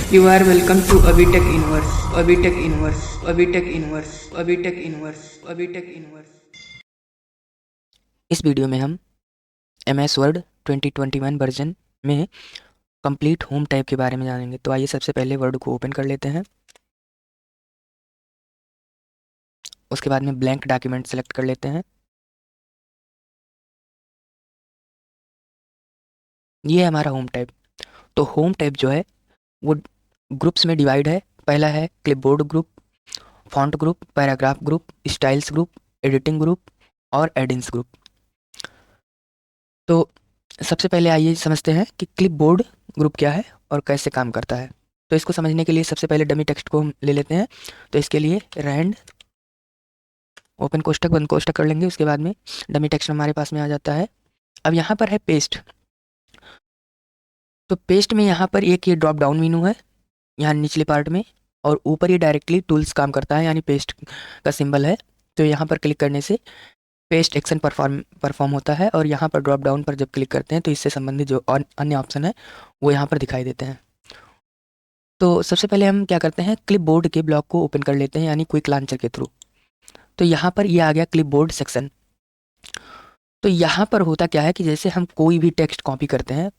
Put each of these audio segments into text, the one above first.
You are welcome to Abhitech Inverse, Abhitech Inverse, Abhitech Inverse, Abhitech Inverse, Abhitech Inverse. इस video में हम MS word 2021 version में complete home type के बारे में जानेंगे। तो आइए सबसे पहले वर्ड को ओपन कर लेते हैं। उसके बाद में ब्लैंक डॉक्यूमेंट सेलेक्ट कर लेते हैं। ये है हमारा होम टाइप। तो होम टाइप जो है वो ग्रुप्स में डिवाइड है। पहला है clipboard group, font group, paragraph group, styles group, editing group और एडिंग्स ग्रुप। तो सबसे पहले आइए समझते हैं कि क्लिपबोर्ड ग्रुप क्या है और कैसे काम करता है। तो इसको समझने के लिए सबसे पहले डमी टेक्स्ट को हम ले लेते हैं। तो इसके लिए रैंड ओपन कोष्ठक बंद कोष्ठक कर लेंगे। उसके बाद में डमी टेक्स्ट हमारे पास में आ जाता है। अब यहाँ पर है पेस्ट। तो पेस्ट में यहाँ पर एक ये ड्रॉप डाउन मेनू है यहाँ निचले पार्ट में, और ऊपर ये डायरेक्टली टूल्स काम करता है, यानी पेस्ट का सिंबल है। तो यहाँ पर क्लिक करने से पेस्ट एक्शन परफॉर्म होता है, और यहाँ पर ड्रॉप डाउन पर जब क्लिक करते हैं तो इससे संबंधित जो अन्य ऑप्शन है वो यहाँ पर दिखाई देते हैं। तो सबसे पहले हम क्या करते हैं, क्लिपबोर्ड के ब्लॉक को ओपन कर लेते हैं, यानी क्विक लॉन्चर के थ्रू। तो यहाँ पर ये आ गया क्लिपबोर्ड सेक्शन। तो यहाँ पर होता क्या है कि जैसे हम कोई भी टेक्स्ट कॉपी करते हैं,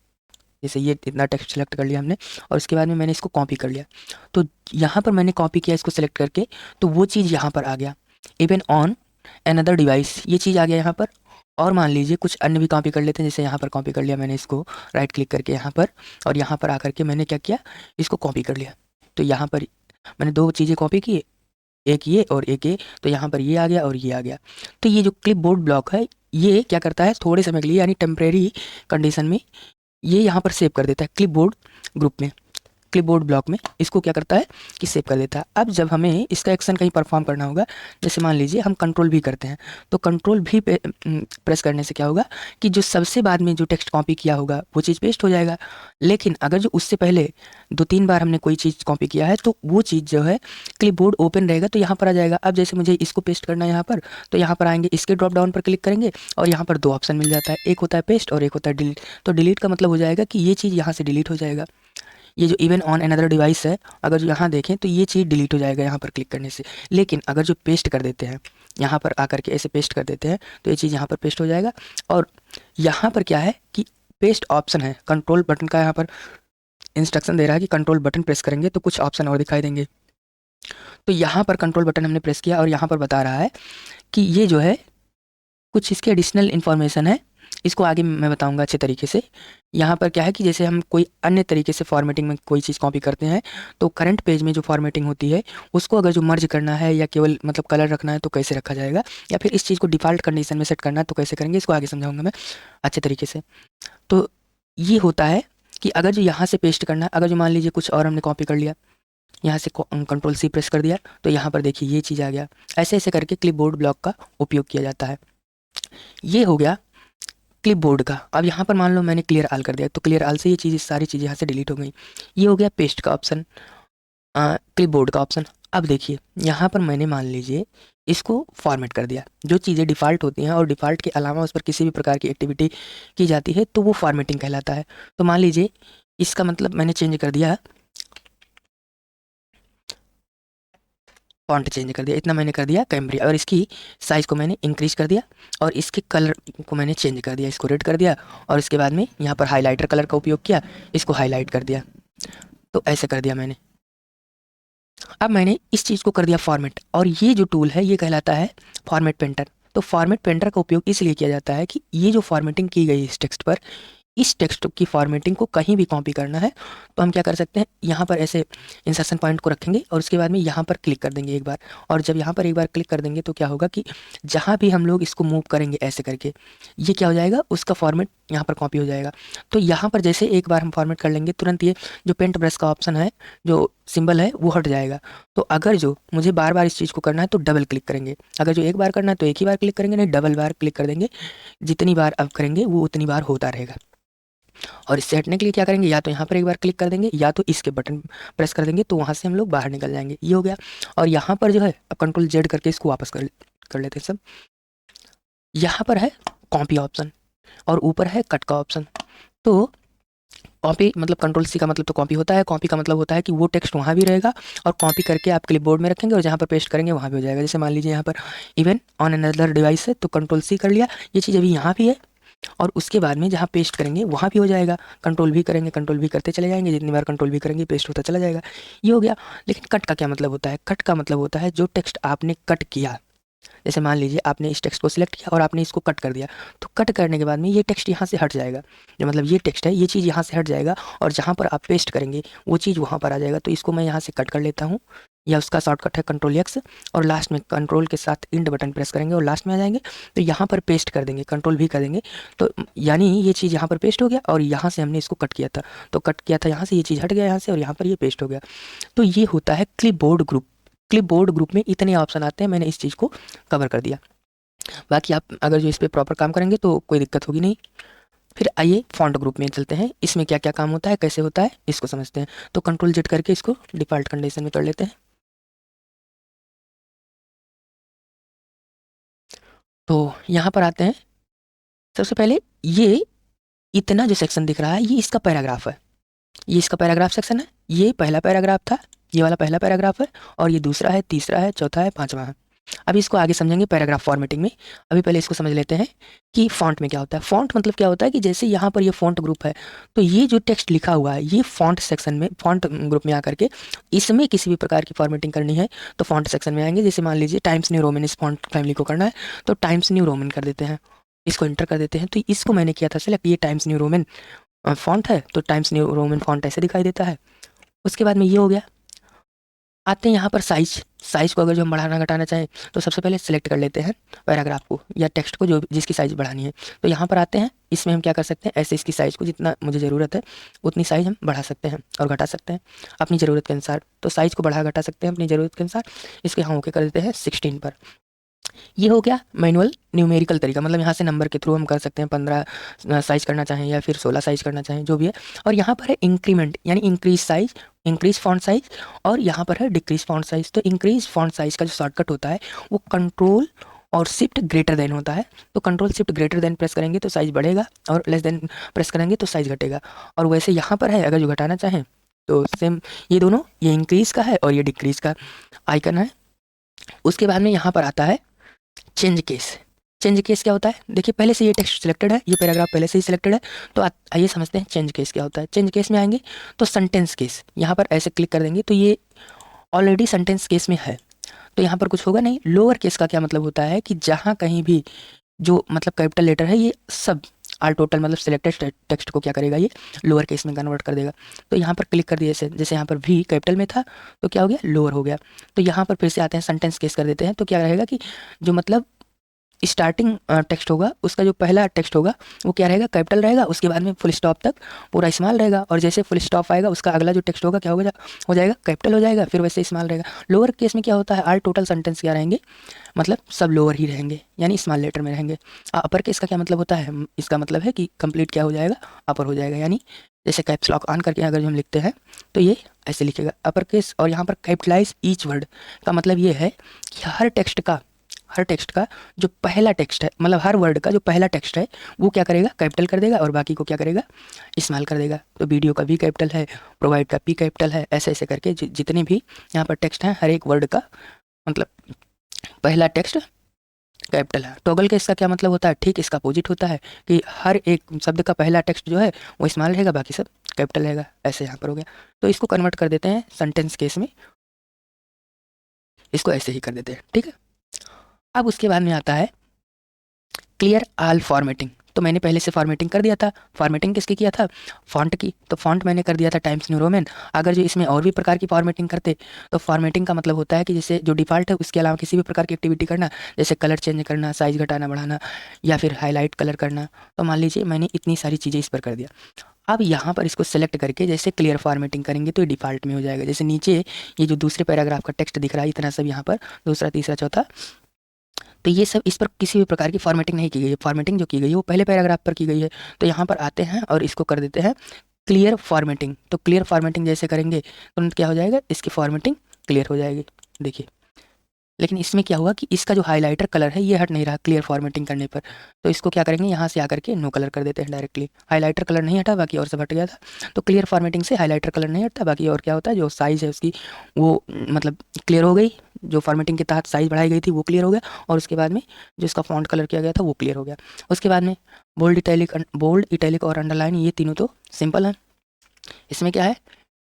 जैसे ये इतना टेक्स्ट सेलेक्ट कर लिया हमने और उसके बाद में मैंने इसको कॉपी कर लिया। तो यहाँ पर मैंने कॉपी किया इसको सेलेक्ट करके, तो वो चीज़ यहाँ पर आ गया। इवन ऑन अनदर डिवाइस ये चीज़ आ गया यहाँ पर। और मान लीजिए कुछ अन्य भी कॉपी कर लेते हैं, जैसे यहाँ पर कॉपी कर लिया मैंने इसको राइट क्लिक करके यहाँ पर, और यहाँ पर आकर के मैंने क्या किया, इसको कॉपी कर लिया। तो यहाँ पर मैंने दो चीज़ें कॉपी की, एक ये और एक ये। तो यहाँ पर ये आ गया और ये आ गया। तो ये जो क्लिपबोर्ड ब्लॉक है ये क्या करता है, थोड़े समय के लिए यानी टेम्परेरी कंडीशन में ये यहाँ पर सेव कर देता है क्लिपबोर्ड ग्रुप में, क्लिपबोर्ड ब्लॉक में इसको क्या करता है कि सेव कर देता है। अब जब हमें इसका एक्शन कहीं परफॉर्म करना होगा, जैसे मान लीजिए हम कंट्रोल भी करते हैं, तो कंट्रोल भी प्रेस करने से क्या होगा कि जो सबसे बाद में जो टेक्स्ट कॉपी किया होगा वो चीज़ पेस्ट हो जाएगा। लेकिन अगर जो उससे पहले 2-3 बार हमने कोई चीज़ कॉपी किया है तो वो चीज़ जो है क्लिपबोर्ड ओपन रहेगा तो यहाँ पर आ जाएगा। अब जैसे मुझे इसको पेस्ट करना है यहाँ पर, तो यहाँ पर आएंगे, इसके ड्रॉप डाउन पर क्लिक करेंगे और यहाँ पर दो ऑप्शन मिल जाता है, एक होता है पेस्ट और एक होता है डिलीट। तो डिलीट का मतलब हो जाएगा कि ये चीज़ यहाँ से डिलीट हो जाएगा। ये जो इवन ऑन अनदर डिवाइस है, अगर जो यहाँ देखें तो ये चीज़ डिलीट हो जाएगा यहाँ पर क्लिक करने से। लेकिन अगर जो पेस्ट कर देते हैं, यहाँ पर आकर के ऐसे पेस्ट कर देते हैं, तो ये चीज़ यहाँ पर पेस्ट हो जाएगा। और यहाँ पर क्या है कि पेस्ट ऑप्शन है, कंट्रोल बटन का यहाँ पर इंस्ट्रक्शन दे रहा है कि कंट्रोल बटन प्रेस करेंगे तो कुछ ऑप्शन और दिखाई देंगे। तो यहाँ पर कंट्रोल बटन हमने प्रेस किया और यहाँ पर बता रहा है कि ये जो है कुछ इसके एडिशनल इन्फॉर्मेशन है, इसको आगे मैं बताऊंगा अच्छे तरीके से। यहाँ पर क्या है कि जैसे हम कोई अन्य तरीके से फॉर्मेटिंग में कोई चीज़ कॉपी करते हैं, तो करंट पेज में जो फॉर्मेटिंग होती है उसको अगर जो मर्ज करना है या केवल मतलब कलर रखना है तो कैसे रखा जाएगा, या फिर इस चीज़ को डिफ़ॉल्ट कंडीशन में सेट करना है तो कैसे करेंगे, इसको आगे समझाऊंगा मैं अच्छे तरीके से। तो ये होता है कि अगर जो यहाँ से पेस्ट करना है, अगर जो मान लीजिए कुछ और हमने कॉपी कर लिया, यहाँ से कंट्रोल सी प्रेस कर दिया तो यहाँ पर देखिए ये चीज़ आ गया। ऐसे ऐसे करके क्लिपबोर्ड ब्लॉक का उपयोग किया जाता है। ये हो गया क्लिपबोर्ड का। अब यहाँ पर मान लो मैंने क्लियर ऑल कर दिया, तो क्लियर ऑल से ये चीज़ सारी चीज़ें यहाँ से डिलीट हो गई। ये हो गया पेस्ट का ऑप्शन, क्लिपबोर्ड का ऑप्शन। अब देखिए यहाँ पर मैंने मान लीजिए इसको फॉर्मेट कर दिया, जो चीज़ें डिफ़ॉल्ट होती हैं और डिफ़ॉल्ट के अलावा उस पर किसी भी प्रकार की एक्टिविटी की जाती है तो वो फॉर्मेटिंग कहलाता है। तो मान लीजिए इसका मतलब मैंने चेंज कर दिया, फॉन्ट चेंज कर दिया, इतना मैंने कर दिया कैम्ब्रिया, और इसकी साइज़ को मैंने इंक्रीज कर दिया और इसके कलर को मैंने चेंज कर दिया, इसको रेड कर दिया, और इसके बाद में यहाँ पर हाइलाइटर कलर का उपयोग किया, इसको हाईलाइट कर दिया। तो ऐसे कर दिया मैंने। अब मैंने इस चीज़ को कर दिया फॉर्मेट, और ये जो टूल है ये कहलाता है फॉर्मेट पेंटर। तो फॉर्मेट पेंटर का उपयोग इसलिए किया जाता है कि ये जो फॉर्मेटिंग की गई इस टेक्स्ट पर, इस टेक्स्ट की फॉर्मेटिंग को कहीं भी कॉपी करना है तो हम क्या कर सकते हैं, यहाँ पर ऐसे इंसर्शन पॉइंट को रखेंगे और उसके बाद में यहाँ पर क्लिक कर देंगे एक बार। और जब यहाँ पर एक बार क्लिक कर देंगे तो क्या होगा कि जहाँ भी हम लोग इसको मूव करेंगे ऐसे करके, ये क्या हो जाएगा, उसका फॉर्मेट यहाँ पर कॉपी हो जाएगा। तो यहाँ पर जैसे एक बार हम फॉर्मेट कर लेंगे, तुरंत ये जो पेंट ब्रश का ऑप्शन है, जो सिंबल है वो हट जाएगा। तो अगर जो मुझे बार बार इस चीज़ को करना है तो डबल क्लिक करेंगे, अगर जो एक बार करना है तो एक ही बार क्लिक करेंगे, नहीं डबल बार क्लिक कर देंगे। जितनी बार अब करेंगे वो उतनी बार होता रहेगा। और इससे हटने के लिए क्या करेंगे, या तो यहाँ पर एक बार क्लिक कर देंगे या तो इसके बटन प्रेस कर देंगे, तो वहाँ से हम लोग बाहर निकल जाएंगे। ये हो गया। और यहाँ पर जो है अब कंट्रोल जेड करके इसको वापस कर लेते हैं सब। यहाँ पर है कॉपी ऑप्शन और ऊपर है कट का ऑप्शन। तो कॉपी मतलब कंट्रोल सी का मतलब तो कॉपी होता है, कॉपी का मतलब होता है कि वो टेक्स्ट वहाँ भी रहेगा और कॉपी करके आप क्लिपबोर्ड में रखेंगे और जहाँ पर पेस्ट करेंगे वहाँ भी हो जाएगा। जैसे मान लीजिए यहाँ पर इवन ऑन अनदर डिवाइस है तो कंट्रोल सी कर लिया, ये चीज़ अभी यहाँ भी है और उसके बाद में जहाँ पेस्ट करेंगे वहाँ भी हो जाएगा। कंट्रोल भी करेंगे, कंट्रोल भी करते चले जाएंगे, जितनी बार कंट्रोल भी करेंगे पेस्ट होता चला जाएगा। ये हो गया। लेकिन कट का क्या मतलब होता है? कट का मतलब होता है जो टेक्स्ट आपने कट किया, जैसे मान लीजिए आपने इस टेक्स्ट को सिलेक्ट किया और आपने इसको कट कर दिया, तो कट करने के बाद में ये टेक्स्ट यहाँ से हट जाएगा। जो मतलब ये टेक्स्ट है ये चीज़ यहाँ से हट जाएगा और जहाँ पर आप पेस्ट करेंगे वो चीज़ वहाँ पर आ जाएगा। तो इसको मैं यहाँ से कट कर लेता हूँ, या उसका शॉर्टकट है कंट्रोल एक्स और लास्ट में कंट्रोल के साथ इंड बटन प्रेस करेंगे और लास्ट में आ जाएंगे तो यहाँ पर पेस्ट कर देंगे, कंट्रोल भी कर देंगे। तो यानी ये चीज़ यहाँ पर पेस्ट हो गया और यहाँ से हमने इसको कट किया था, तो कट किया था यहाँ से, ये चीज़ हट गया यहाँ से और यहाँ पर ये पेस्ट हो गया। तो ये होता है क्लिपबोर्ड ग्रुप। क्लिपबोर्ड ग्रुप में इतने ऑप्शन आते हैं, मैंने इस चीज़ को कवर कर दिया। बाकी आप अगर जो इस पे प्रॉपर काम करेंगे तो कोई दिक्कत होगी नहीं। फिर आइए फॉन्ट ग्रुप में चलते हैं, इसमें क्या क्या काम होता है, कैसे होता है, इसको समझते हैं। तो कंट्रोल जेड करके इसको डिफ़ॉल्ट कंडीशन में कर लेते हैं। तो यहाँ पर आते हैं। सबसे पहले ये इतना जो सेक्शन दिख रहा है ये इसका पैराग्राफ है, ये इसका पैराग्राफ सेक्शन है। ये पहला पैराग्राफ था, ये वाला पहला पैराग्राफ है और ये दूसरा है, तीसरा है, चौथा है, पांचवा है। अभी इसको आगे समझेंगे पैराग्राफ फॉर्मेटिंग में। अभी पहले इसको समझ लेते हैं कि फ़ॉन्ट में क्या होता है। फ़ॉन्ट मतलब क्या होता है कि जैसे यहाँ पर ये फ़ॉन्ट ग्रुप है तो ये जो टेक्स्ट लिखा हुआ है ये फ़ॉन्ट सेक्शन में, फ़ॉन्ट ग्रुप में आकर के इसमें किसी भी प्रकार की फॉर्मेटिंग करनी है तो फ़ॉन्ट सेक्शन में आएंगे। जैसे मान लीजिए टाइम्स न्यू रोमन इस फ़ॉन्ट फैमिली को करना है तो टाइम्स न्यू रोमन कर देते हैं, इसको इंटर कर देते हैं। तो इसको मैंने किया था सिलेक्ट, ये टाइम्स न्यू रोमन फ़ॉन्ट है तो टाइम्स न्यू रोमन फ़ॉन्ट ऐसे दिखाई देता है। उसके बाद में ये हो गया। आते हैं यहाँ पर साइज़ को अगर जो हम बढ़ाना घटाना चाहें तो सबसे पहले सेलेक्ट कर लेते हैं पैराग्राफ को या टेक्स्ट को, जो जिसकी साइज़ बढ़ानी है। तो यहाँ पर आते हैं, इसमें हम क्या कर सकते हैं, ऐसे इसकी साइज़ को जितना मुझे ज़रूरत है उतनी साइज़ हम बढ़ा सकते हैं और घटा सकते हैं अपनी ज़रूरत के अनुसार। तो साइज़ को बढ़ा घटा सकते हैं अपनी ज़रूरत के अनुसार। इसके यहाँ ओके कर देते हैं 16 पर। ये हो गया मैनुअल न्यूमेरिकल तरीका, मतलब यहाँ से नंबर के थ्रू हम कर सकते हैं, 15 साइज़ करना चाहें या फिर 16 साइज़ करना चाहें, जो भी है। और यहाँ पर है इंक्रीमेंट यानी increase size, increase font size, और यहाँ पर है डिक्रीज फॉन्ट साइज़। तो इंक्रीज फॉन्ट साइज़ का जो शॉर्टकट होता है वो कंट्रोल और शिफ्ट ग्रेटर देन होता है। तो control shift greater than press करेंगे तो साइज़ बढ़ेगा और लेस देन प्रेस करेंगे तो साइज़ घटेगा। और वैसे यहाँ पर है अगर जो घटाना चाहें तो सेम, ये दोनों, ये इंक्रीज़ का है और ये डिक्रीज़ का आइकन है। उसके बाद में यहाँ पर आता है चेंज केस। चेंज केस क्या होता है? देखिए पहले से ये टेक्स्ट सिलेक्टेड है, ये पैराग्राफ पहले से ही सिलेक्टेड है। तो आइए समझते हैं चेंज केस क्या होता है। चेंज केस में आएंगे तो सेंटेंस केस, यहाँ पर ऐसे क्लिक कर देंगे तो ये ऑलरेडी सेंटेंस केस में है तो यहाँ पर कुछ होगा नहीं। लोअर केस का क्या मतलब होता है कि जहाँ कहीं भी जो मतलब कैपिटल लेटर है ये सब ऑल टोटल मतलब सिलेक्टेड टेक्स्ट को क्या करेगा, ये लोअर केस में कन्वर्ट कर देगा। तो यहाँ पर क्लिक कर दिए, जैसे यहाँ पर भी कैपिटल में था तो क्या हो गया, लोअर हो गया। तो यहाँ पर फिर से आते हैं, सेंटेंस केस कर देते हैं तो क्या रहेगा कि जो मतलब स्टार्टिंग टेक्स्ट होगा उसका जो पहला टेक्स्ट होगा वो क्या रहेगा, कैपिटल रहेगा, उसके बाद में फुल स्टॉप तक पूरा स्मॉल रहेगा और जैसे फुल स्टॉप आएगा उसका अगला जो टेक्स्ट होगा क्या होगा, हो जाएगा कैपिटल हो जाएगा, फिर वैसे स्मॉल रहेगा। लोअर केस में क्या होता है, ऑल टोटल सेंटेंस क्या रहेंगे, मतलब सब लोअर ही रहेंगे यानी स्मॉल लेटर में रहेंगे। अपर केस का क्या मतलब होता है, इसका मतलब है कि कंप्लीट क्या हो जाएगा, अपर हो जाएगा। यानी जैसे कैप्स लॉक ऑन करके अगर हम लिखते हैं तो ये ऐसे लिखेगा अपर केस। और यहाँ पर कैपिटलाइज ईच वर्ड का मतलब ये है कि हर टेक्स्ट का जो पहला टेक्स्ट है, मतलब हर वर्ड का जो पहला टेक्स्ट है वो क्या करेगा, कैपिटल कर देगा और बाकी को क्या करेगा, स्मॉल कर देगा। तो वीडियो का भी कैपिटल है, प्रोवाइड का भी कैपिटल है, ऐसे ऐसे करके जितने भी यहाँ पर टेक्स्ट हैं हर एक वर्ड का मतलब पहला टेक्स्ट कैपिटल है। टॉगल केस का क्या मतलब होता है, ठीक इसका अपोजिट होता है कि हर एक शब्द का पहला टेक्स्ट जो है वो स्मॉल रहेगा, बाकी सब कैपिटल रहेगा। ऐसे यहाँ पर हो गया। तो इसको कन्वर्ट कर देते हैं सेंटेंस केस में, इसको ऐसे ही कर देते हैं, ठीक है। अब उसके बाद में आता है क्लियर ऑल फॉर्मेटिंग। तो मैंने पहले से फॉर्मेटिंग कर दिया था। फॉर्मेटिंग किसकी किया था, फ़ॉन्ट की। तो फ़ॉन्ट मैंने कर दिया था टाइम्स न्यू रोमन। अगर जो इसमें और भी प्रकार की फॉर्मेटिंग करते तो फॉर्मेटिंग का मतलब होता है कि जैसे जो डिफ़ॉल्ट है उसके अलावा किसी भी प्रकार की एक्टिविटी करना, जैसे कलर चेंज करना, साइज़ घटाना बढ़ाना या फिर हाईलाइट कलर करना। तो मान लीजिए मैंने इतनी सारी चीज़ें इस पर कर दिया। अब यहाँ पर इसको सेलेक्ट करके जैसे क्लियर फॉर्मेटिंग करेंगे तो ये डिफ़ॉल्ट में हो जाएगा। जैसे नीचे ये जो दूसरे पैराग्राफ का टेक्स्ट दिख रहा है इतना सब यहाँ पर दूसरा तीसरा चौथा, तो ये सब इस पर किसी भी प्रकार की फॉर्मेटिंग नहीं की गई है। फॉर्मेटिंग जो की गई है वो पहले पैराग्राफ पर की गई है। तो यहाँ पर आते हैं और इसको कर देते हैं क्लियर फॉर्मेटिंग। तो क्लियर फॉर्मेटिंग जैसे करेंगे तुरंत क्या हो जाएगा, इसकी फॉर्मेटिंग क्लियर हो जाएगी। देखिए लेकिन इसमें क्या हुआ कि इसका जो हाइलाइटर कलर है ये हट नहीं रहा क्लियर फॉर्मेटिंग करने पर। तो इसको क्या करेंगे, यहाँ से आकर के नो कलर कर देते हैं डायरेक्टली। हाइलाइटर कलर नहीं हटा, बाकी और सब हट गया था। तो क्लियर फॉर्मेटिंग से हाइलाइटर कलर नहीं हटता, बाकी और क्या होता है, जो साइज़ है उसकी वो मतलब क्लियर हो गई। जो फॉर्मेटिंग के तहत साइज़ बढ़ाई गई थी वो क्लियर हो गया, और उसके बाद में जो इसका फॉन्ट कलर किया गया था वो क्लियर हो गया। उसके बाद में बोल्ड, इटैलिक और अंडरलाइन, ये तीनों तो सिंपल हैं। इसमें क्या है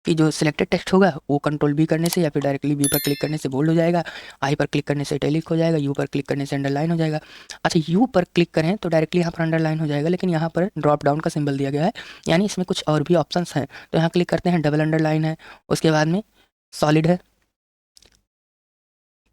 कि जो सिलेक्टेड टेक्स्ट होगा वो कंट्रोल बी करने से या फिर डायरेक्टली बी पर क्लिक करने से बोल्ड हो जाएगा, आई पर क्लिक करने से इटैलिक हो जाएगा, यू पर क्लिक करने से अंडरलाइन हो जाएगा। अच्छा, यू पर क्लिक करें तो डायरेक्टली यहाँ पर अंडरलाइन हो जाएगा, लेकिन यहाँ पर ड्रॉप डाउन का सिंबल दिया गया है, यानी इसमें कुछ और भी ऑप्शंस हैं। तो यहाँ क्लिक करते हैं, डबल अंडरलाइन है, उसके बाद में सॉलिड है,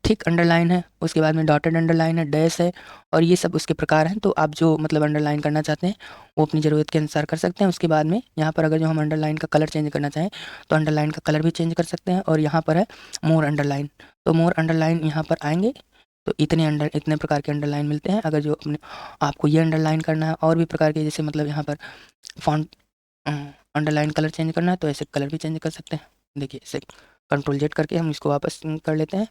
थिक अंडरलाइन है, उसके बाद में डॉटेड अंडरलाइन है, डैश है, और ये सब उसके प्रकार हैं। तो आप जो मतलब अंडरलाइन करना चाहते हैं वो अपनी ज़रूरत के अनुसार कर सकते हैं। उसके बाद में यहाँ पर अगर जो हम अंडरलाइन का कलर चेंज करना चाहें तो अंडरलाइन का कलर भी चेंज कर सकते हैं। और यहाँ पर है मोर अंडरलाइन, तो मोर अंडरलाइन यहाँ पर आएंगे तो इतने प्रकार के अंडरलाइन मिलते हैं। अगर जो अपने आपको ये अंडरलाइन करना है और भी प्रकार के, जैसे मतलब यहाँ पर फॉन्ट अंडरलाइन कलर चेंज करना है तो ऐसे कलर भी चेंज कर सकते हैं। देखिए ऐसे कंट्रोल जेड करके हम इसको वापस कर लेते हैं।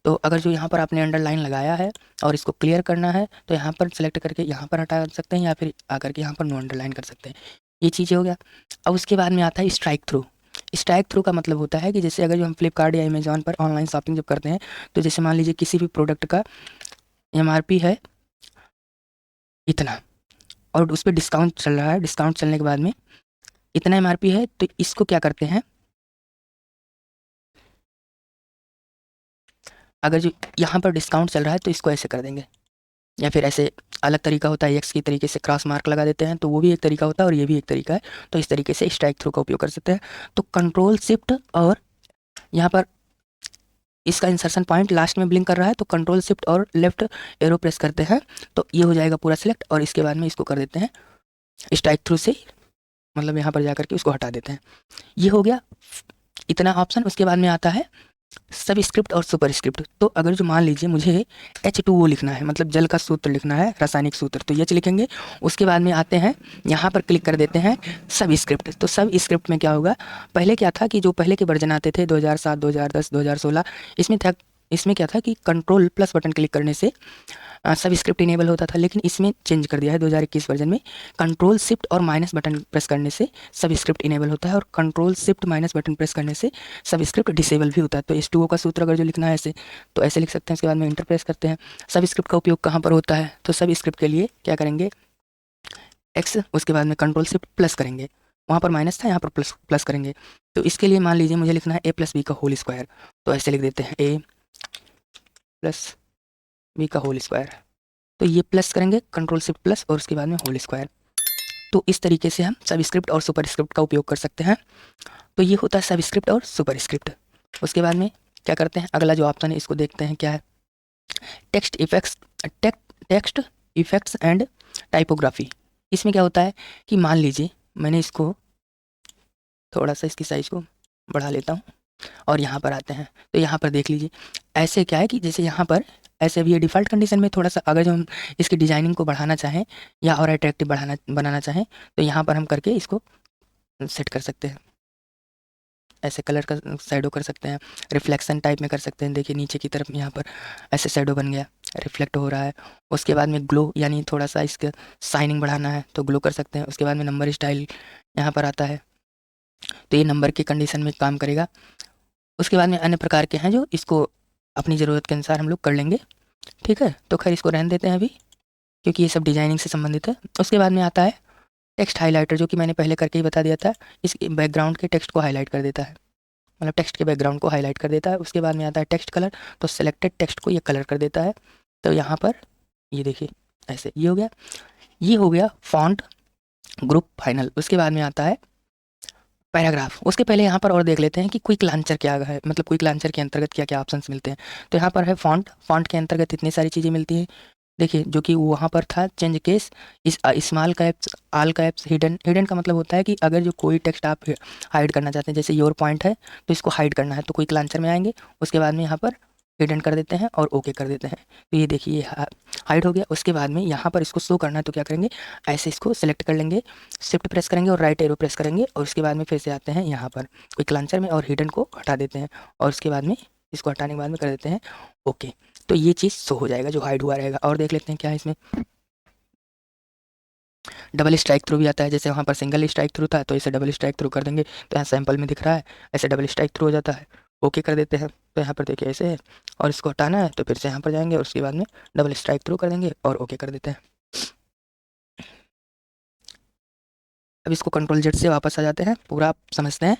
तो अगर जो यहाँ पर आपने अंडरलाइन लगाया है और इसको क्लियर करना है तो यहाँ पर सेलेक्ट करके यहाँ पर हटा सकते हैं, या फिर आकर के यहाँ पर नो अंडरलाइन कर सकते हैं। ये चीज़ हो गया। अब उसके बाद में आता है स्ट्राइक थ्रू। स्ट्राइक थ्रू का मतलब होता है कि जैसे अगर जो हम फ्लिपकार्ट या अमेजॉन पर ऑनलाइन शॉपिंग जब करते हैं, तो जैसे मान लीजिए किसी भी प्रोडक्ट का MRP है इतना और उस पर डिस्काउंट चल रहा है, डिस्काउंट चलने के बाद में इतना MRP है, तो इसको क्या करते हैं, अगर जो यहाँ पर डिस्काउंट चल रहा है तो इसको ऐसे कर देंगे, या फिर ऐसे अलग तरीका होता है एक्स की तरीके से क्रॉस मार्क लगा देते हैं, तो वो भी एक तरीका होता है और ये भी एक तरीका है। तो इस तरीके से स्ट्राइक थ्रू का उपयोग कर सकते हैं। तो कंट्रोल शिफ्ट और यहाँ पर इसका इंसर्शन पॉइंट लास्ट में ब्लिंक कर रहा है, तो कंट्रोल शिफ्ट और लेफ्ट एरो प्रेस करते हैं तो ये हो जाएगा पूरा सिलेक्ट, और इसके बाद में इसको कर देते हैं स्ट्राइक थ्रू से, मतलब यहाँ पर जाकर के उसको हटा देते हैं। ये हो गया इतना ऑप्शन। उसके बाद में आता है सब स्क्रिप्ट और सुपर स्क्रिप्ट। तो अगर जो मान लीजिए मुझे H2O लिखना है, मतलब जल का सूत्र लिखना है, रासायनिक सूत्र, तो ये लिखेंगे। उसके बाद में आते हैं यहाँ पर क्लिक कर देते हैं सब स्क्रिप्ट। तो सब स्क्रिप्ट में क्या होगा, पहले क्या था कि जो पहले के वर्जन आते थे 2007, 2010, 2016, इसमें क्या था कि कंट्रोल प्लस बटन क्लिक करने से सब स्क्रिप्ट इनेबल होता था, लेकिन इसमें चेंज कर दिया है 2021 वर्जन में। कंट्रोल शिफ्ट और माइनस बटन प्रेस करने से सब स्क्रिप्ट इनेबल होता है, और control shift minus button press करने से सब स्क्रिप्ट डिसेबल भी होता है। तो H2O का सूत्र अगर जो लिखना है ऐसे, तो ऐसे लिख सकते हैं। उसके बाद में इंटर प्रेस करते हैं। सब स्क्रिप्ट का उपयोग कहाँ पर होता है, तो सब स्क्रिप्ट के लिए क्या करेंगे, एक्स, उसके बाद में कंट्रोल शिफ्ट प्लस करेंगे, वहाँ पर माइनस था यहाँ पर प्लस प्लस करेंगे। तो इसके लिए मान लीजिए मुझे लिखना है A+B का होल स्क्वायर, तो ऐसे लिख देते हैं A+B का होल स्क्वायर। तो ये प्लस करेंगे, कंट्रोल शिफ्ट प्लस, और उसके बाद में होल स्क्वायर। तो इस तरीके से हम सब स्क्रिप्ट और सुपर स्क्रिप्ट का उपयोग कर सकते हैं। तो ये होता है सब स्क्रिप्ट और सुपर स्क्रिप्ट। उसके बाद में क्या करते हैं, अगला जो ऑप्शन है इसको देखते हैं क्या है, टेक्स्ट इफेक्ट्स एंड टाइपोग्राफी। इसमें क्या होता है कि मान लीजिए मैंने इसको थोड़ा सा इसकी साइज़ को बढ़ा लेता हूँ और यहाँ पर आते हैं, तो यहाँ पर देख लीजिए ऐसे क्या है कि जैसे यहाँ पर ऐसे भी ये डिफ़ॉल्ट कंडीशन में थोड़ा सा अगर जो हम इसकी डिजाइनिंग को बढ़ाना चाहें या और अट्रैक्टिव बनाना चाहें तो यहाँ पर हम करके इसको सेट कर सकते हैं। ऐसे कलर का शैडो कर सकते हैं, रिफ्लेक्शन टाइप में कर सकते हैं। देखिए नीचे की तरफ यहाँ पर ऐसे शैडो बन गया, रिफ्लेक्ट हो रहा है। उसके बाद में ग्लो, यानी थोड़ा सा इसका शाइनिंग बढ़ाना है तो ग्लो कर सकते हैं। उसके बाद में नंबर स्टाइल यहाँ पर आता है, तो ये नंबर की कंडीशन में काम करेगा। उसके बाद में अन्य प्रकार के हैं जो इसको अपनी ज़रूरत के अनुसार हम लोग कर लेंगे। ठीक है, तो खैर इसको रहने देते हैं अभी, क्योंकि ये सब डिजाइनिंग से संबंधित है। उसके बाद में आता है टेक्स्ट हाइलाइटर, जो कि मैंने पहले करके ही बता दिया था। इस बैकग्राउंड के टेक्स्ट को हाईलाइट कर देता है, मतलब टेक्स्ट के बैकग्राउंड को हाईलाइट कर देता है। उसके बाद में आता है टेक्स्ट कलर, तो सेलेक्टेड टेक्स्ट को ये कलर कर देता है। तो यहाँ पर ये देखिए ऐसे ये हो गया फॉन्ट ग्रुप फाइनल। उसके बाद में आता है पैराग्राफ। उसके पहले यहाँ पर और देख लेते हैं कि क्विक लॉन्चर क्या है, मतलब क्विक लॉन्चर के अंतर्गत क्या क्या ऑप्शंस मिलते हैं। तो यहाँ पर है फॉन्ट के अंतर्गत इतनी सारी चीज़ें मिलती हैं। देखिए जो कि वहाँ पर था चेंज केस, इस small caps, all caps, hidden का मतलब होता है कि अगर जो कोई टेक्स्ट आप हाइड करना चाहते हैं, जैसे योर पॉइंट है तो इसको हाइड करना है तो क्विक लॉन्चर में आएंगे। उसके बाद में यहाँ पर हिडन कर देते हैं और ओके कर देते हैं, तो ये देखिए हाइड हो गया। उसके बाद में यहाँ पर इसको शो करना है तो क्या करेंगे, ऐसे इसको सेलेक्ट कर लेंगे, शिफ्ट प्रेस करेंगे और राइट एरो प्रेस करेंगे, और उसके बाद में फिर से आते हैं यहाँ पर क्विक लॉन्चर में और हिडन को हटा देते हैं, और उसके बाद में इसको हटाने के बाद में कर देते हैं ओके। तो ये चीज़ शो हो जाएगा जो हाइड हुआ रहेगा। और देख लेते हैं क्या है इसमें। डबल स्ट्राइक थ्रू भी आता है, जैसे वहाँ पर सिंगल स्ट्राइक थ्रू था तो इसे डबल स्ट्राइक थ्रू कर देंगे, तो यहाँ सैंपल में दिख रहा है ऐसे डबल स्ट्राइक थ्रू हो जाता है। ओके कर देते हैं, तो यहाँ पर देखिए ऐसे है, और इसको हटाना है तो फिर से यहाँ पर जाएंगे और उसके बाद में डबल स्ट्राइक थ्रू कर देंगे और ओके कर देते हैं। अब इसको कंट्रोल जेड से वापस आ जाते हैं, पूरा आप समझते हैं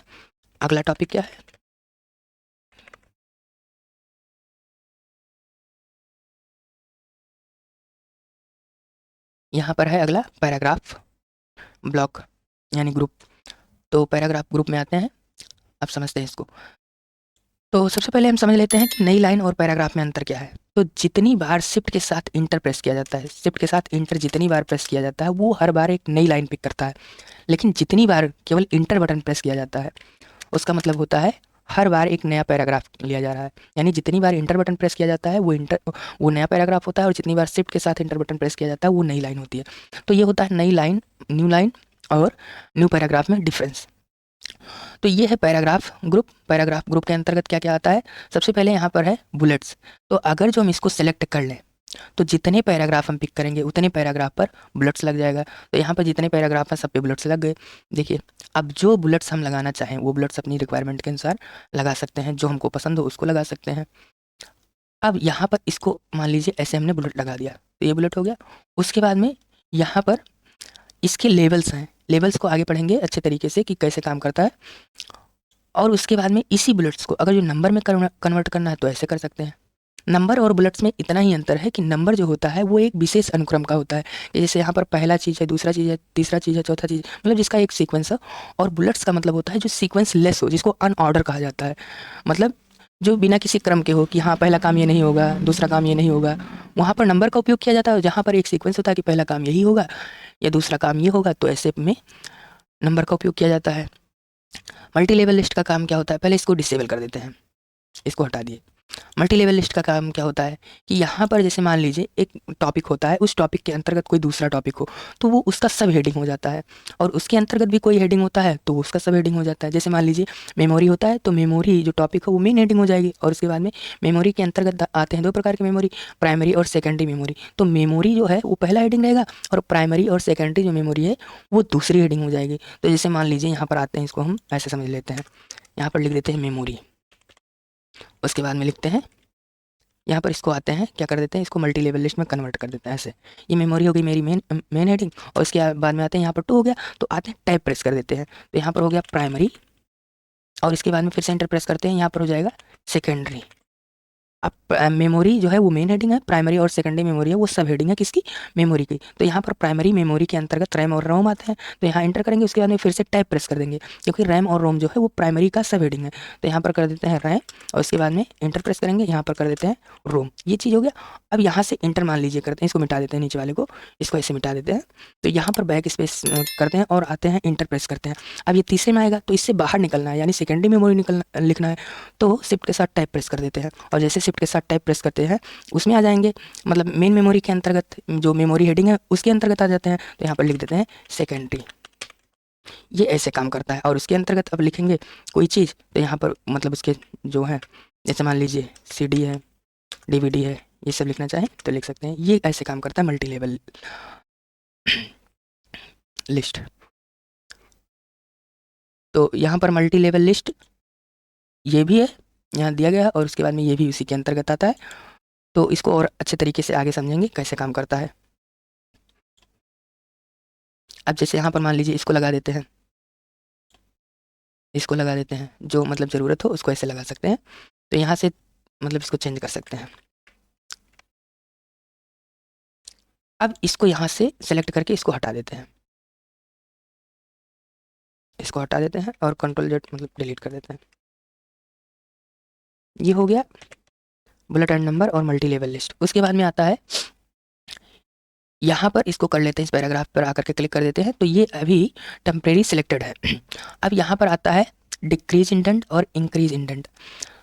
अगला टॉपिक क्या है। यहाँ पर है अगला पैराग्राफ ब्लॉक यानी ग्रुप। तो पैराग्राफ ग्रुप में आते हैं, अब समझते हैं इसको। तो सबसे पहले हम समझ लेते हैं कि नई लाइन और पैराग्राफ में अंतर क्या है। तो जितनी बार शिफ्ट के साथ इंटर प्रेस किया जाता है, शिफ्ट के साथ इंटर जितनी बार प्रेस किया जाता है वो हर बार एक नई लाइन पिक करता है, लेकिन जितनी बार केवल इंटर बटन प्रेस किया जाता है उसका मतलब होता है हर बार एक नया पैराग्राफ लिया जा रहा है। यानी जितनी बार इंटर बटन प्रेस किया जाता है वो नया पैराग्राफ होता है, और जितनी बार शिफ्ट के साथ इंटर बटन प्रेस किया जाता है वो नई लाइन होती है। तो ये होता है नई लाइन, न्यू लाइन और न्यू पैराग्राफ में डिफरेंस। तो ये है पैराग्राफ ग्रुप। पैराग्राफ ग्रुप के अंतर्गत क्या क्या आता है। सबसे पहले यहाँ पर है बुलेट्स। तो अगर जो हम इसको सेलेक्ट कर लें तो जितने पैराग्राफ हम पिक करेंगे उतने पैराग्राफ पर बुलेट्स लग जाएगा। तो यहाँ पर जितने पैराग्राफ हैं सब पे बुलेट्स लग गए। देखिए अब जो बुलेट्स हम लगाना चाहें वो बुलेट्स अपनी रिक्वायरमेंट के अनुसार लगा सकते हैं, जो हमको पसंद हो उसको लगा सकते हैं। अब यहाँ पर इसको मान लीजिए ऐसे हमने बुलेट लगा दिया तो ये बुलेट हो गया। उसके बाद में यहाँ पर इसके लेवल्स हैं, लेवल्स को आगे पढ़ेंगे अच्छे तरीके से कि कैसे काम करता है। और उसके बाद में इसी बुलेट्स को अगर जो नंबर में कन्वर्ट करना है तो ऐसे कर सकते हैं। नंबर और बुलेट्स में इतना ही अंतर है कि नंबर जो होता है वो एक विशेष अनुक्रम का होता है, कि जैसे यहाँ पर पहला चीज़ है, दूसरा चीज़ है, तीसरा चीज़ है, चौथा चीज़, मतलब जिसका एक सीक्वेंस है। और बुलेट्स का मतलब होता है जो सीक्वेंस लेस हो, जिसको अनऑर्डर कहा जाता है, मतलब जो बिना किसी क्रम के हो कि हाँ पहला काम ये नहीं होगा, दूसरा काम ये नहीं होगा। वहाँ पर नंबर का उपयोग किया जाता है, जहाँ पर एक सीक्वेंस होता है कि पहला काम यही होगा या दूसरा काम ये होगा, तो ऐसे में नंबर का उपयोग किया जाता है। मल्टी लेवल लिस्ट का काम क्या होता है, पहले इसको डिसेबल कर देते हैं, इसको हटा दिए। मल्टी लेवल लिस्ट का काम क्या होता है कि यहाँ पर जैसे मान लीजिए एक टॉपिक होता है, उस टॉपिक के अंतर्गत कोई दूसरा टॉपिक हो तो वो उसका सब हेडिंग हो जाता है, और उसके अंतर्गत भी कोई हेडिंग होता है तो उसका सब हेडिंग हो जाता है। जैसे मान लीजिए मेमोरी होता है तो मेमोरी जो टॉपिक है वो मेन हेडिंग हो जाएगी, और उसके बाद में मेमोरी के अंतर्गत आते हैं दो प्रकार की मेमोरी, प्राइमरी और सेकेंडरी मेमोरी। तो मेमोरी जो है वो पहला हेडिंग रहेगा और प्राइमरी और सेकेंडरी जो मेमोरी है वो दूसरी हेडिंग हो जाएगी। तो जैसे मान लीजिए यहाँ पर आते हैं, इसको हम ऐसे समझ लेते हैं, यहाँ पर लिख देते हैं मेमोरी। उसके बाद में लिखते हैं यहाँ पर, इसको आते हैं क्या कर देते हैं, इसको मल्टी लेवल लिस्ट में कन्वर्ट कर देते हैं ऐसे। ये मेमोरी हो गई मेरी मेन हेडिंग, और इसके बाद में आते हैं यहाँ पर 2 हो गया तो आते हैं टैब प्रेस कर देते हैं, तो यहाँ पर हो गया प्राइमरी, और इसके बाद में फिर से एंटर प्रेस करते हैं, यहाँ पर हो जाएगा सेकेंडरी। अब मेमोरी जो है वो मेन हेडिंग है, प्राइमरी और सेकेंडरी मेमोरी है वो सब हेडिंग है किसकी, मेमोरी की। तो यहाँ पर प्राइमरी मेमोरी के अंतर्गत रैम और रोम आते हैं, तो यहाँ एंटर करेंगे, उसके बाद में फिर से टैब प्रेस कर देंगे, क्योंकि रैम और रोम जो है वो प्राइमरी का सब हेडिंग है। तो यहाँ पर कर देते हैं रैम, और उसके बाद में एंटर प्रेस करेंगे, यहाँ पर कर देते हैं रोम। ये चीज़ हो गया। अब यहाँ से एंटर मान लीजिए करते हैं, इसको मिटा देते हैं नीचे वाले को, इसको ऐसे मिटा देते हैं। तो यहाँ पर बैक स्पेस करते हैं और आते हैं इंटर प्रेस करते हैं। अब ये तीसरे में आएगा तो इससे बाहर निकलना है, यानी सेकेंडरी मेमोरी निकलना लिखना है, तो शिफ्ट के साथ टैब प्रेस कर देते हैं, और जैसे शिफ्ट के साथ टैब प्रेस करते हैं उसमें आ जाएंगे, मतलब मेन मेमोरी के अंतर्गत जो मेमोरी हेडिंग है उसके अंतर्गत आ जाते हैं। तो यहाँ पर लिख देते हैं सेकेंडरी। ये ऐसे काम करता है। और उसके अंतर्गत अब लिखेंगे कोई चीज़ तो यहाँ पर मतलब उसके जो है, जैसे मान लीजिए CD है, DVD है, ये सब लिखना चाहें तो लिख सकते हैं। ये ऐसे काम करता है मल्टी लेवल लिस्ट। तो यहाँ पर मल्टी लेवल लिस्ट ये भी है, यहाँ दिया गया है, और उसके बाद में ये भी उसी के अंतर्गत आता है। तो इसको और अच्छे तरीके से आगे समझेंगे कैसे काम करता है। अब जैसे यहाँ पर मान लीजिए इसको लगा देते हैं, इसको लगा देते हैं, जो मतलब ज़रूरत हो उसको ऐसे लगा सकते हैं। तो यहाँ से मतलब इसको चेंज कर सकते हैं। अब इसको यहाँ से सेलेक्ट करके इसको हटा देते हैं, इसको हटा देते हैं और कंट्रोल जेड मतलब डिलीट कर देते हैं। ये हो गया बुलेट एंड नंबर और मल्टी लेवल लिस्ट। उसके बाद में आता है यहाँ पर, इसको कर लेते हैं, इस पैराग्राफ पर आकर के क्लिक कर देते हैं, तो ये अभी टेम्परेरी सिलेक्टेड है। अब यहाँ पर आता है डिक्रीज इंडेंट और इंक्रीज इंडेंट।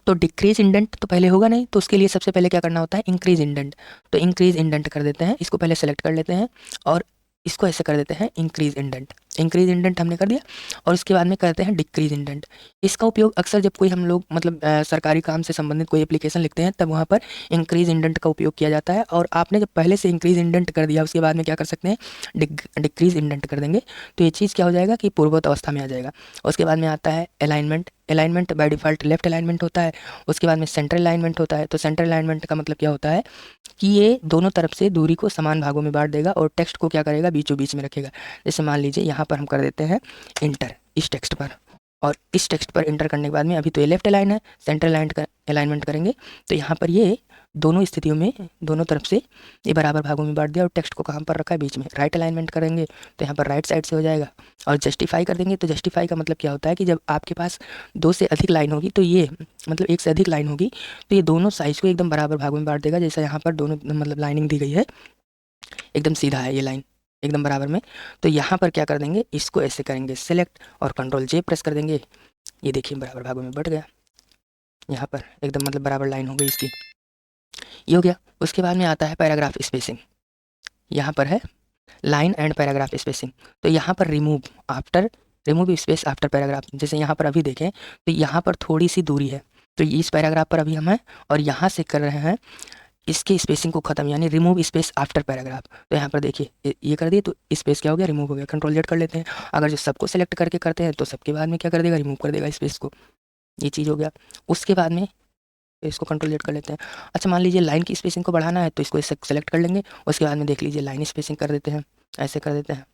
तो डिक्रीज इंडेंट तो पहले होगा नहीं, तो उसके लिए सबसे पहले क्या करना होता है, इंक्रीज इंडेंट। तो इंक्रीज इंडेंट कर देते हैं, इसको पहले सेलेक्ट कर लेते हैं और इसको ऐसे कर देते हैं इंक्रीज इंडेंट। इंक्रीज इंडेंट हमने कर दिया, और उसके बाद में करते हैं डिक्रीज इंडेंट। इसका उपयोग अक्सर जब कोई हम लोग मतलब सरकारी काम से संबंधित कोई एप्लीकेशन लिखते हैं तब वहाँ पर इंक्रीज इंडेंट का उपयोग किया जाता है। और आपने जब पहले से इंक्रीज इंडेंट कर दिया उसके बाद में क्या कर सकते हैं, डिक्रीज इंडेंट कर देंगे, तो ये चीज़ क्या हो जाएगा कि पूर्ववत अवस्था में आ जाएगा। उसके बाद में आता है alignment. Alignment by default left alignment होता है। उसके बाद में सेंट्रल अलाइनमेंट होता है। तो सेंट्रल अलाइनमेंट का मतलब क्या होता है कि ये दोनों तरफ से दूरी को समान भागों में बांट देगा और टेक्स्ट को क्या करेगा, बीचों बीच में रखेगा। जैसे मान लीजिए यहाँ पर हम कर देते हैं इंटर इस टेक्स्ट पर, और इस टेक्स्ट पर इंटर करने के बाद में अभी तो ये लेफ्ट अलाइन है, सेंट्रल अलाइनमेंट करेंगे तो यहाँ पर ये दोनों स्थितियों में दोनों तरफ से ये बराबर भागों में बांट दिया, और टेक्स्ट को कहाँ पर रखा है, बीच में। राइट अलाइनमेंट करेंगे तो यहाँ पर राइट साइड से हो जाएगा। और जस्टिफाई कर देंगे तो जस्टिफाई का मतलब क्या होता है कि जब आपके पास दो से अधिक लाइन होगी तो ये मतलब एक से अधिक लाइन होगी तो ये दोनों साइज को एकदम बराबर भागों में बांट देगा। जैसे यहाँ पर दोनों मतलब लाइनिंग दी गई है, एकदम सीधा है ये लाइन एकदम बराबर में, तो यहाँ पर क्या कर देंगे, इसको ऐसे करेंगे सेलेक्ट और कंट्रोल जे प्रेस कर देंगे। ये देखिए बराबर भागों में बढ़ गया, यहाँ पर एकदम मतलब बराबर लाइन हो गई इसकी, ये हो गया। उसके बाद में आता है पैराग्राफ स्पेसिंग। यहाँ पर है लाइन एंड पैराग्राफ स्पेसिंग। तो यहाँ पर रिमूव स्पेस आफ्टर पैराग्राफ, जैसे यहाँ पर अभी देखें तो यहाँ पर थोड़ी सी दूरी है, तो इस पैराग्राफ पर अभी हम हैं और यहाँ से कर रहे हैं इसके स्पेसिंग को ख़त्म, यानी रिमूव स्पेस आफ्टर पैराग्राफ। तो यहाँ पर देखिए ये कर दिए तो स्पेस क्या हो गया, रिमूव हो गया। कंट्रोल जेड कर लेते हैं। अगर जो सबको सेलेक्ट करके करते हैं तो सबके बाद में क्या कर देगा, रिमूव कर देगा स्पेस को। ये चीज़ हो गया। उसके बाद में इसको कंट्रोल जेड कर लेते हैं। अच्छा मान लीजिए लाइन की स्पेसिंग को बढ़ाना है तो इसको सेलेक्ट कर लेंगे। उसके बाद में देख लीजिए लाइन स्पेसिंग कर देते हैं, ऐसे कर देते हैं।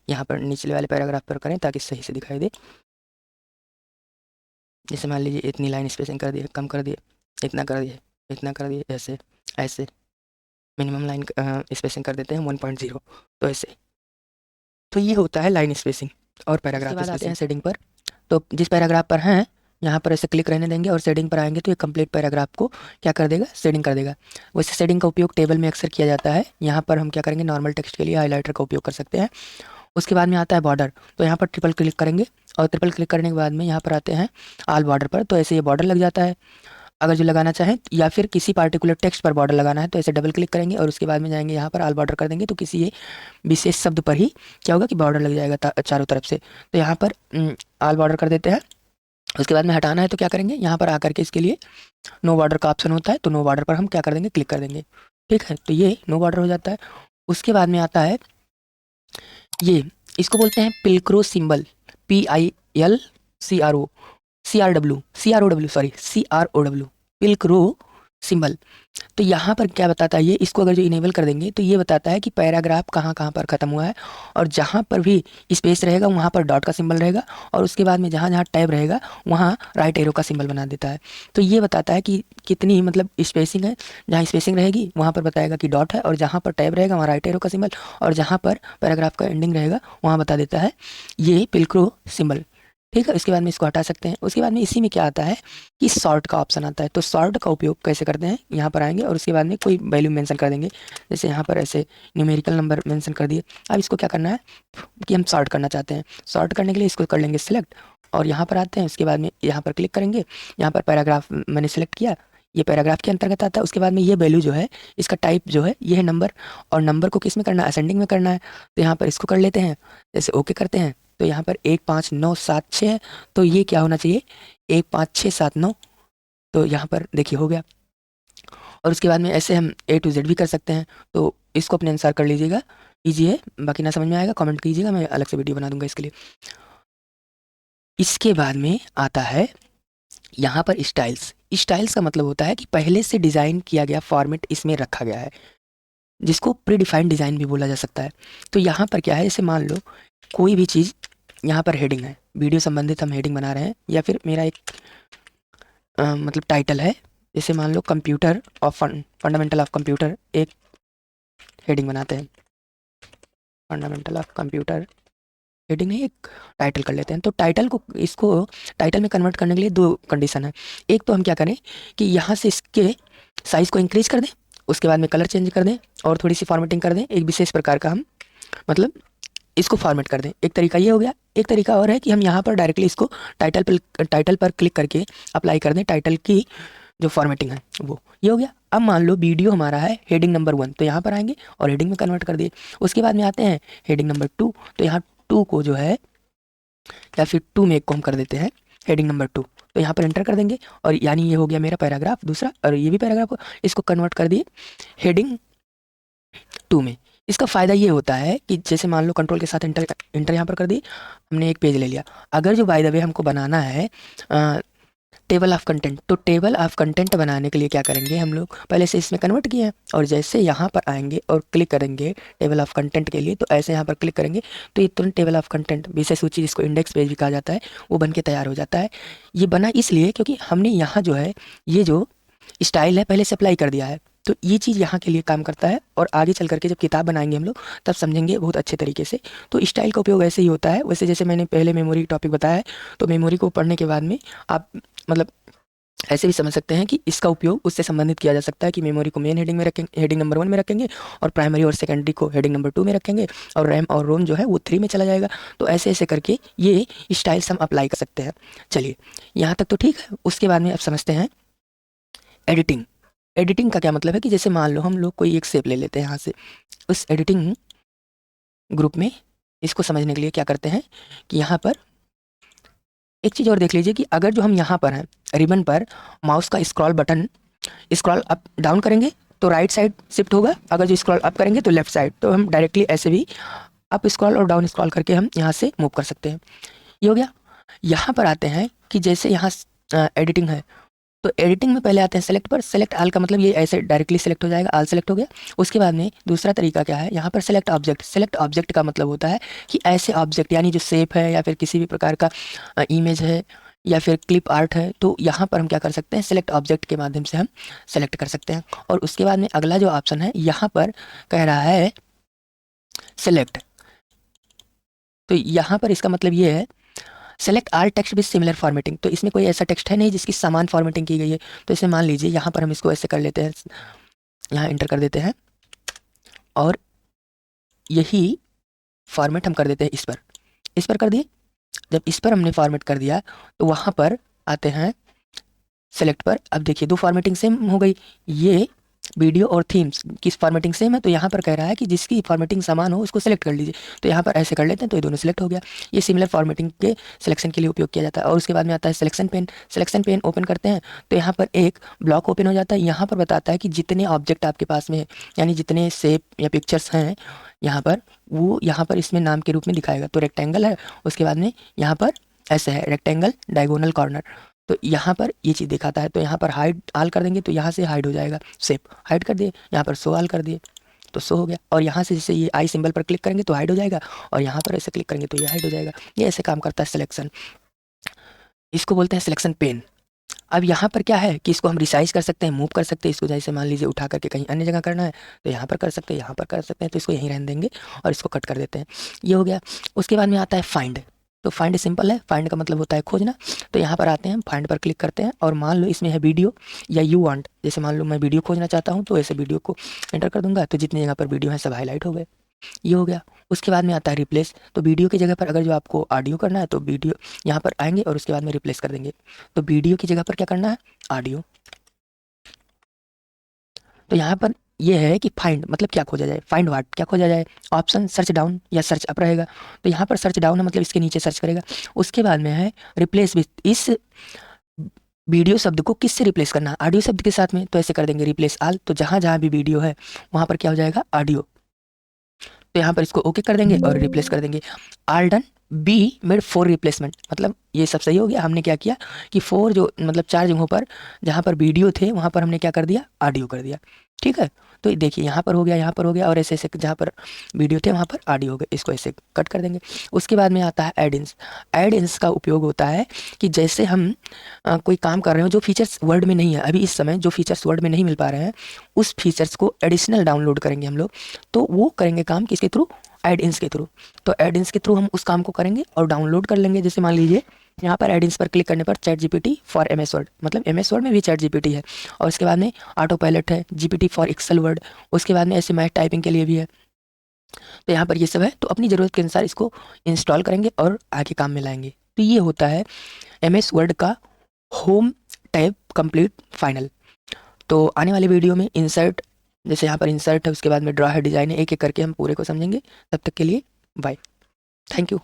यहाँ पर निचले वाले पैराग्राफ पर करें ताकि सही से दिखाई दे। जैसे मान लीजिए इतनी लाइन स्पेसिंग कर दिए, कम कर दिए, इतना कर दिए, इतना कर दिए, ऐसे ऐसे मिनिमम लाइन स्पेसिंग कर देते हैं 1.0, तो ऐसे। तो ये होता है लाइन स्पेसिंग और पैराग्राफ। उसके बाद आते हैं शेडिंग पर। तो जिस पैराग्राफ पर हैं यहाँ पर ऐसे क्लिक रहने देंगे और शेडिंग पर आएंगे तो ये कंप्लीट पैराग्राफ को क्या कर देगा, शेडिंग कर देगा। वैसे शेडिंग का उपयोग टेबल में अक्सर किया जाता है। यहाँ पर हम क्या करेंगे, नॉर्मल टेक्स्ट के लिए हाईलाइटर का उपयोग कर सकते हैं। उसके बाद में आता है बॉर्डर। तो यहाँ पर ट्रिपल क्लिक करेंगे और ट्रिपल क्लिक करने के बाद में यहाँ पर आते हैं ऑल बॉर्डर पर, तो ऐसे ये बॉर्डर लग जाता है। अगर जो लगाना चाहें या फिर किसी पार्टिकुलर टेक्स्ट पर बॉर्डर लगाना है तो ऐसे डबल क्लिक करेंगे और उसके बाद में जाएंगे यहाँ पर ऑल बॉर्डर कर देंगे तो किसी ये विशेष शब्द पर ही क्या होगा कि बॉर्डर लग जाएगा चारों तरफ से। तो यहाँ पर ऑल बॉर्डर कर देते हैं। उसके बाद में हटाना है तो क्या करेंगे, यहाँ पर आकर के इसके लिए नो बॉर्डर का ऑप्शन होता है, तो नो बॉर्डर पर हम क्या कर देंगे, क्लिक कर देंगे। ठीक है, तो ये नो बॉर्डर हो जाता है। उसके बाद में आता है ये, इसको बोलते हैं पिल्क्रो सिंबल, PILCRO पिल्क्रो सिंबल। तो यहाँ पर क्या बताता है ये, इसको अगर जो इनेबल कर देंगे तो ये बताता है कि पैराग्राफ कहाँ कहाँ पर ख़त्म हुआ है, और जहाँ पर भी स्पेस रहेगा वहाँ पर डॉट का सिंबल रहेगा, और उसके बाद में जहाँ जहाँ टैब रहेगा वहाँ राइट एरो का सिंबल बना देता है। तो ये बताता है कि कितनी मतलब स्पेसिंग है। जहाँ स्पेसिंग रहेगी वहाँ पर बताएगा कि डॉट है, और जहाँ पर टैब रहेगा वहाँ राइट एरो का सिंबल, और जहाँ पर पैराग्राफ का एंडिंग रहेगा वहाँ बता देता है ये पिल्क्रो सिंबल। ठीक है, इसके बाद में इसको हटा सकते हैं। उसके बाद में इसी में क्या आता है कि सॉर्ट का ऑप्शन आता है। तो सॉर्ट का उपयोग कैसे करते हैं, यहाँ पर आएंगे और उसके बाद में कोई वैल्यू मेंशन कर देंगे। जैसे यहाँ पर ऐसे न्यूमेरिकल नंबर मेंशन कर दिए। अब इसको क्या करना है कि हम सॉर्ट करना चाहते हैं। सॉर्ट करने के लिए इसको कर लेंगे सिलेक्ट, और यहाँ पर आते हैं। उसके बाद में यहाँ पर क्लिक करेंगे। यहाँ पर पैराग्राफ मैंने सेलेक्ट किया, ये पैराग्राफ के अंतर्गत आता है। उसके बाद में ये वैल्यू जो है, इसका टाइप जो है ये है नंबर, और नंबर को किस में करना है, असेंडिंग में करना है। तो यहाँ पर इसको कर लेते हैं, जैसे ओके करते हैं। तो यहाँ पर 1 5 9 7 6 है, तो ये क्या होना चाहिए 1 5 6 7 9। तो यहाँ पर देखिए हो गया। और उसके बाद में ऐसे हम A to Z भी कर सकते हैं। तो इसको अपने अनुसार कर लीजिएगा, ईजी है। बाकी ना समझ में आएगा कमेंट कीजिएगा, मैं अलग से वीडियो बना दूंगा इसके लिए। इसके बाद में आता है यहाँ पर स्टाइल्स। स्टाइल्स का मतलब होता है कि पहले से डिज़ाइन किया गया फॉर्मेट इसमें रखा गया है, जिसको प्री डिफाइंड डिज़ाइन भी बोला जा सकता है। तो यहाँ पर क्या है, जैसे मान लो कोई भी चीज़, यहाँ पर हेडिंग है, वीडियो संबंधित हम हेडिंग बना रहे हैं, या फिर मेरा एक मतलब टाइटल है। जैसे मान लो computer of fundamental of computer, एक हेडिंग बनाते हैं, फंडामेंटल ऑफ कंप्यूटर हेडिंग नहीं, एक टाइटल कर लेते हैं। तो टाइटल को, इसको टाइटल में कन्वर्ट करने के लिए दो कंडीशन है। एक तो हम क्या करें कि यहाँ से इसके साइज़ को इंक्रीज कर दें, उसके बाद में कलर चेंज कर दें और थोड़ी सी फॉर्मेटिंग कर दें, एक विशेष प्रकार का हम मतलब इसको फॉर्मेट कर दें। एक तरीका ये हो गया। एक तरीका और है कि हम यहाँ पर डायरेक्टली इसको टाइटल पर क्लिक करके अप्लाई कर दें, टाइटल की जो फॉर्मेटिंग है वो। ये हो गया। अब मान लो वीडियो हमारा है हेडिंग नंबर 1, तो यहाँ पर आएंगे और हेडिंग में कन्वर्ट कर दिए। उसके बाद में आते हैं हेडिंग नंबर 2, तो यहाँ 2 को जो है, या फिर 2 में एक को हम कर देते हैं हेडिंग नंबर 2। तो यहाँ पर एंटर कर देंगे और यानी ये हो गया मेरा पैराग्राफ दूसरा, और ये भी पैराग्राफ, इसको कन्वर्ट कर दिए हेडिंग 2 में। इसका फ़ायदा ये होता है कि जैसे मान लो कंट्रोल के साथ इंटर यहाँ पर कर दी, हमने एक पेज ले लिया। अगर जो बाय द वे हमको बनाना है टेबल ऑफ कंटेंट, तो टेबल ऑफ कंटेंट बनाने के लिए क्या करेंगे, हम लोग पहले से इसमें कन्वर्ट किए हैं, और जैसे यहाँ पर आएंगे और क्लिक करेंगे टेबल ऑफ कंटेंट के लिए, तो ऐसे यहाँ पर क्लिक करेंगे तो ये तुरंत टेबल ऑफ कंटेंट विषय सूची, जिसको इंडेक्स पेज भी कहा जाता है, वो बन के तैयार हो जाता है। ये बना इसलिए क्योंकि हमने यहाँ जो है ये जो स्टाइल है पहले से अप्लाई कर दिया है, तो ये चीज़ यहाँ के लिए काम करता है। और आगे चल करके जब किताब बनाएंगे हम लोग तब समझेंगे बहुत अच्छे तरीके से। तो स्टाइल का उपयोग ऐसे ही होता है। वैसे जैसे मैंने पहले मेमोरी टॉपिक बताया है, तो मेमोरी को पढ़ने के बाद में आप मतलब ऐसे भी समझ सकते हैं कि इसका उपयोग उससे संबंधित किया जा सकता है कि मेमोरी को मेन हेडिंग में रखेंगे, हेडिंग नंबर 1 में रखेंगे, और प्राइमरी और सेकेंडरी को हेडिंग नंबर 2 में रखेंगे, और रैम और रोम जो है वो 3 में चला जाएगा। तो ऐसे ऐसे करके ये स्टाइल्स हम अप्लाई कर सकते हैं। चलिए यहाँ तक तो ठीक है। उसके बाद में अब समझते हैं एडिटिंग। एडिटिंग का क्या मतलब है कि जैसे मान लो हम लोग कोई एक शेप ले लेते हैं यहाँ से, उस एडिटिंग ग्रुप में इसको समझने के लिए क्या करते हैं कि यहाँ पर एक चीज़ और देख लीजिए कि अगर जो हम यहाँ पर हैं रिबन पर माउस का scroll button scroll up down करेंगे तो राइट साइड शिफ्ट होगा, अगर जो स्क्रॉल अप करेंगे तो लेफ्ट साइड। तो हम डायरेक्टली ऐसे भी अप स्क्रॉल और डाउन स्क्रॉल करके हम यहाँ से मूव कर सकते हैं। ये हो गया। यहाँ पर आते हैं कि जैसे यहाँ एडिटिंग है, तो एडिटिंग में पहले आते हैं सेलेक्ट पर। सेलेक्ट आल का मतलब ये ऐसे डायरेक्टली सेलेक्ट हो जाएगा, आल सेलेक्ट हो गया। उसके बाद में दूसरा तरीका क्या है, यहाँ पर सेलेक्ट ऑब्जेक्ट। सेलेक्ट ऑब्जेक्ट का मतलब होता है कि ऐसे ऑब्जेक्ट यानी जो शेप है या फिर किसी भी प्रकार का इमेज है या फिर क्लिप आर्ट है, तो यहाँ पर हम क्या कर सकते हैं, सेलेक्ट ऑब्जेक्ट के माध्यम से हम सेलेक्ट कर सकते हैं। और उसके बाद में अगला जो ऑप्शन है यहाँ पर कह रहा है सेलेक्ट, तो यहाँ पर इसका मतलब ये है select all text with similar formatting. तो इसमें कोई ऐसा टेक्स्ट है नहीं जिसकी समान फॉर्मेटिंग की गई है। तो इसे मान लीजिए यहाँ पर हम इसको ऐसे कर लेते हैं, यहाँ इंटर कर देते हैं और यही फॉर्मेट हम कर देते हैं इस पर कर दिए। जब इस पर हमने फॉर्मेट कर दिया तो वहाँ पर आते हैं सेलेक्ट पर। अब देखिए दो फॉर्मेटिंग सेम हो गई, ये वीडियो और थीम्स की फॉर्मेटिंग सेम है, तो यहाँ पर कह रहा है कि जिसकी फॉर्मेटिंग समान हो उसको सेलेक्ट कर लीजिए। तो यहाँ पर ऐसे कर लेते हैं तो ये दोनों सेलेक्ट हो गया। ये सिमिलर फॉर्मेटिंग के सिलेक्शन के लिए उपयोग किया जाता है। और उसके बाद में आता है selection pen. Selection pen open करते हैं तो यहाँ पर एक ब्लॉक ओपन हो जाता है। यहाँ पर बताता है कि जितने ऑब्जेक्ट आपके पास में है, यानी जितने शेप या पिक्चर्स हैं यहाँ पर, वो यहाँ पर इसमें नाम के रूप में दिखाएगा। तो रेक्टेंगल है, उसके बाद में यहाँ पर ऐसे है रेक्टेंगल डायगोनल कॉर्नर, तो यहाँ पर ये चीज़ दिखाता है। तो यहाँ पर हाइड आल कर देंगे तो यहाँ से हाइड हो जाएगा, शेप हाइड कर दिए, यहाँ पर शो आल कर दिए तो शो हो गया। और यहाँ से जैसे ये आई सिंबल पर क्लिक करेंगे तो हाइड हो जाएगा, और यहाँ पर ऐसे क्लिक करेंगे तो ये हाइड हो जाएगा। ये ऐसे काम करता है सिलेक्शन, इसको बोलते हैं सिलेक्शन पेन। अब यहाँ पर क्या है कि इसको हम रिसाइज कर सकते हैं, मूव कर सकते हैं। इसको जैसे मान लीजिए उठा करके कहीं अन्य जगह करना है तो यहाँ पर कर सकते हैं, यहाँ पर कर सकते हैं, तो इसको यहीं रहने देंगे और इसको कट कर देते हैं। ये हो गया। उसके बाद में आता है फाइंड। तो फाइंड सिंपल है, फाइंड का मतलब होता है खोजना। तो यहाँ पर आते हैं, फाइंड पर क्लिक करते हैं और मान लो इसमें है वीडियो या यू वांट, जैसे मान लो मैं वीडियो खोजना चाहता हूँ तो ऐसे वीडियो को एंटर कर दूंगा, तो जितनी जगह पर वीडियो है सब हाईलाइट हो गए। ये हो गया। उसके बाद में आता है रिप्लेस। तो वीडियो की जगह पर अगर जो आपको ऑडियो करना है तो वीडियो यहाँ पर आएंगे और उसके बाद में रिप्लेस कर देंगे। तो वीडियो की जगह पर क्या करना है, ऑडियो। तो यहाँ पर ये है कि फाइंड मतलब क्या खोजा जाए, फाइंड व्हाट क्या खोजा जाए, ऑप्शन सर्च डाउन या सर्च अप रहेगा। तो यहाँ पर सर्च डाउन है मतलब इसके नीचे सर्च करेगा। उसके बाद में है रिप्लेस विथ, इस वीडियो शब्द को किससे रिप्लेस करना है, ऑडियो शब्द के साथ में, तो ऐसे कर देंगे रिप्लेस आल। तो जहाँ जहाँ भी वीडियो है वहाँ पर क्या हो जाएगा, ऑडियो। तो यहाँ पर इसको ओके कर देंगे और रिप्लेस कर देंगे। All done, be made 4 replacement, मतलब ये सब सही हो गया। हमने क्या किया कि 4 जो मतलब 4 जगहों पर जहाँ पर वीडियो थे वहाँ पर हमने क्या कर दिया, ऑडियो कर दिया। ठीक है, तो देखिए यहाँ पर हो गया, यहाँ पर हो गया, और ऐसे ऐसे जहाँ पर वीडियो थे वहाँ पर ऑडियो हो गए। इसको ऐसे कट कर देंगे। उसके बाद में आता है ऐड इन्स। ऐड इन्स का उपयोग होता है कि जैसे हम कोई काम कर रहे हो जो फीचर्स वर्ड में नहीं है, अभी इस समय जो फीचर्स वर्ड में नहीं मिल पा रहे हैं उस फीचर्स को एडिशनल डाउनलोड करेंगे हम लोग। तो वो करेंगे काम किसके थ्रू, ऐड इन्स के थ्रू। तो ऐड इन्स के थ्रू हम उस काम को करेंगे और डाउनलोड कर लेंगे। जैसे मान लीजिए यहाँ पर एड इन्स पर क्लिक करने पर chat GPT for MS word, मतलब एमएस वर्ड में भी चैट जीपीटी है, और उसके बाद में ऑटो पायलट है, जीपीटी फॉर एक्सेल वर्ड, उसके बाद में ऐसे मैथ टाइपिंग के लिए भी है। तो यहाँ पर ये सब है, तो अपनी ज़रूरत के अनुसार इसको इंस्टॉल करेंगे और आगे काम में लाएंगे। तो ये होता है एमएस वर्ड का होम टैब कंप्लीट फाइनल। तो आने वाले वीडियो में इंसर्ट, जैसे यहाँ पर इंसर्ट है, उसके बाद में ड्रा है, डिजाइन है, एक एक करके हम पूरे को समझेंगे। तब तक के लिए बाय। Thank you.